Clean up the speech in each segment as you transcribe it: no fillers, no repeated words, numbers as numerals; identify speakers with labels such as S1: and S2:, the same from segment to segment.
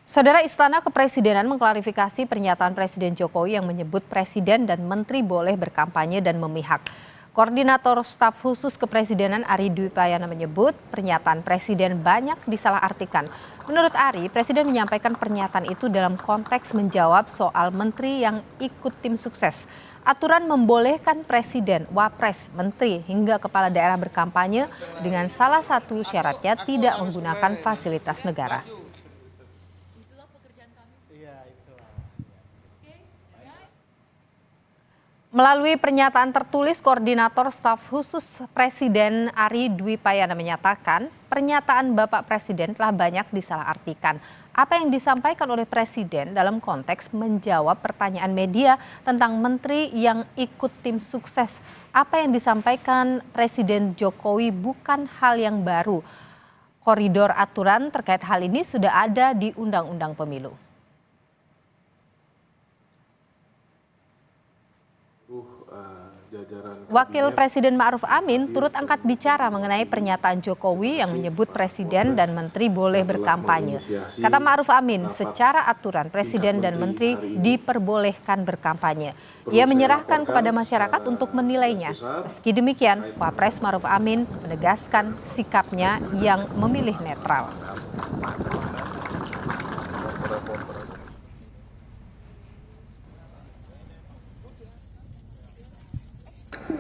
S1: Saudara, Istana Kepresidenan mengklarifikasi pernyataan Presiden Jokowi yang menyebut Presiden dan Menteri boleh berkampanye dan memihak. Koordinator Staf Khusus Kepresidenan Ari Dwi Payana menyebut pernyataan Presiden banyak disalahartikan. Menurut Ari, Presiden menyampaikan pernyataan itu dalam konteks menjawab soal menteri yang ikut tim sukses. Aturan membolehkan Presiden, Wapres, Menteri hingga Kepala Daerah berkampanye dengan salah satu syaratnya tidak menggunakan fasilitas negara. Melalui pernyataan tertulis, Koordinator Staf Khusus Presiden Ari Dwi Payana menyatakan pernyataan Bapak Presiden telah banyak disalahartikan. Apa yang disampaikan oleh Presiden dalam konteks menjawab pertanyaan media tentang menteri yang ikut tim sukses. Apa yang disampaikan Presiden Jokowi bukan hal yang baru. Koridor aturan terkait hal ini sudah ada di Undang-Undang Pemilu. Wakil Presiden Ma'ruf Amin turut angkat bicara mengenai pernyataan Jokowi yang menyebut Presiden dan Menteri boleh berkampanye. Kata Ma'ruf Amin, secara aturan Presiden dan Menteri diperbolehkan berkampanye. Ia menyerahkan kepada masyarakat untuk menilainya. Meski demikian, Wapres Ma'ruf Amin menegaskan sikapnya yang memilih netral.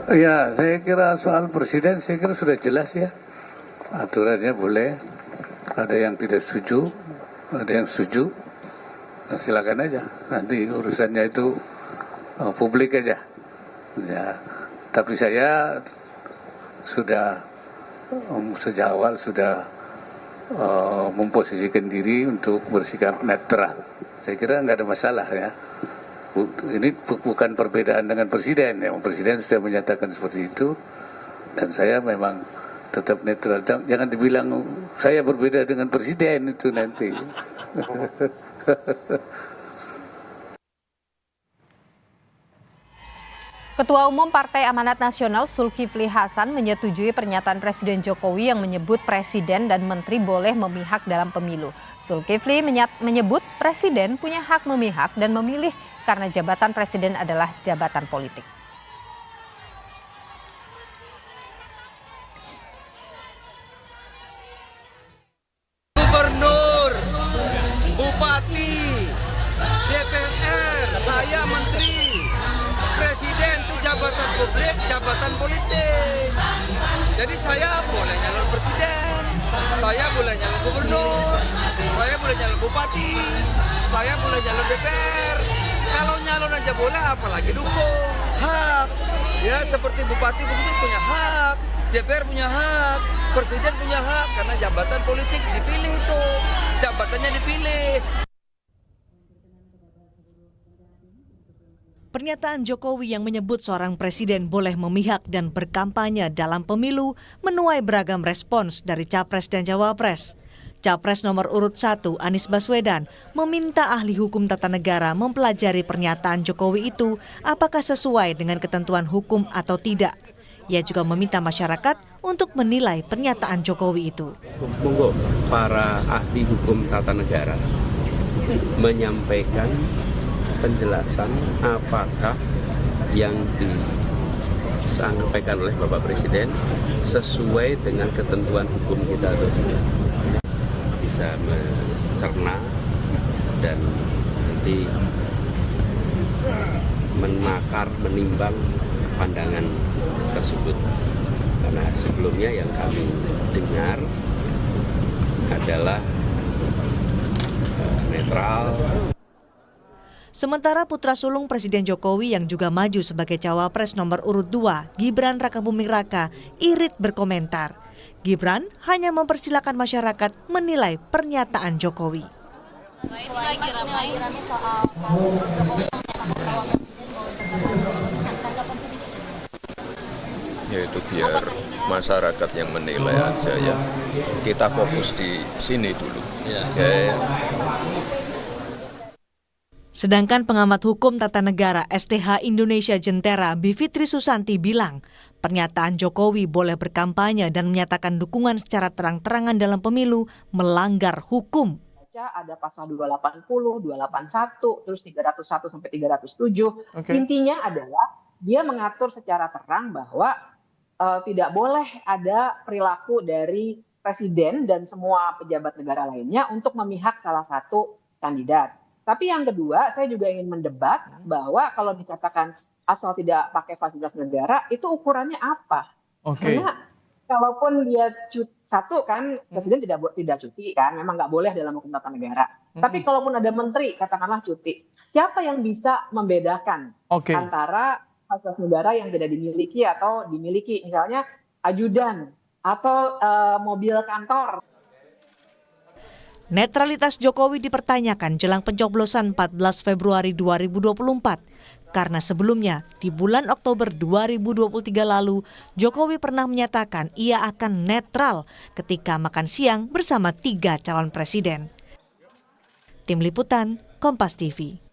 S2: Ya, saya kira soal presiden saya kira sudah jelas ya. Aturannya boleh, ada yang tidak setuju, ada yang setuju. Nah, silakan aja. Nanti urusannya itu publik aja. Ya, tapi saya sudah sejak awal sudah memposisikan diri untuk bersikap netral. Saya kira nggak ada masalah ya. Ini bukan perbedaan dengan presiden, ya. Presiden sudah menyatakan seperti itu, dan saya memang tetap netral. Jangan dibilang saya berbeda dengan presiden itu nanti.
S1: Ketua Umum Partai Amanat Nasional Zulkifli Hasan menyetujui pernyataan Presiden Jokowi yang menyebut Presiden dan Menteri boleh memihak dalam pemilu. Zulkifli menyebut Presiden punya hak memihak dan memilih karena jabatan Presiden adalah jabatan politik.
S3: Gubernur, Bupati, DPR, saya Menteri. Presiden itu jabatan publik, jabatan politik. Jadi saya boleh nyalon presiden, saya boleh nyalon gubernur, saya boleh nyalon bupati, saya boleh nyalon DPR. Kalau nyalon aja boleh, apalagi dukung. Hak, ya seperti bupati punya hak, DPR punya hak, presiden punya hak, karena jabatan politik dipilih itu, jabatannya dipilih.
S4: Pernyataan Jokowi yang menyebut seorang presiden boleh memihak dan berkampanye dalam pemilu menuai beragam respons dari Capres dan Cawapres. Capres nomor urut 1 Anies Baswedan meminta ahli hukum tata negara mempelajari pernyataan Jokowi itu apakah sesuai dengan ketentuan hukum atau tidak. Ia juga meminta masyarakat untuk menilai pernyataan Jokowi itu.
S5: Monggo para ahli hukum tata negara menyampaikan penjelasan apakah yang disampaikan oleh Bapak Presiden sesuai dengan ketentuan hukum kita atau tidak. Bisa mencerna dan nanti menakar, menimbang pandangan tersebut. Karena sebelumnya yang kami dengar adalah netral.
S4: Sementara putra sulung Presiden Jokowi yang juga maju sebagai cawapres nomor urut 2, Gibran Rakabuming Raka, irit berkomentar. Gibran hanya mempersilahkan masyarakat menilai pernyataan Jokowi.
S6: Lagi ramai soal
S7: ya itu biar masyarakat yang menilai aja ya. Kita fokus di sini dulu. Ya.
S4: Sedangkan pengamat hukum tata negara STH Indonesia Jentera Bivitri Susanti bilang, pernyataan Jokowi boleh berkampanye dan menyatakan dukungan secara terang-terangan dalam pemilu melanggar hukum.
S8: baca ada pasal 280, 281, terus 301 sampai 307. Intinya adalah dia mengatur secara terang bahwa tidak boleh ada perilaku dari presiden dan semua pejabat negara lainnya untuk memihak salah satu kandidat. Tapi yang kedua, saya juga ingin mendebat bahwa kalau dikatakan asal tidak pakai fasilitas negara, itu ukurannya apa? Karena kalaupun dia satu kan presiden tidak cuti kan, memang nggak boleh dalam hukum tata negara. Tapi kalaupun ada menteri katakanlah cuti, siapa yang bisa membedakan antara fasilitas negara yang tidak dimiliki atau dimiliki, misalnya ajudan atau mobil kantor.
S4: Netralitas Jokowi dipertanyakan jelang pencoblosan 14 Februari 2024. Karena sebelumnya, di bulan Oktober 2023 lalu, Jokowi pernah menyatakan ia akan netral ketika makan siang bersama 3 calon presiden. Tim Liputan, Kompas TV.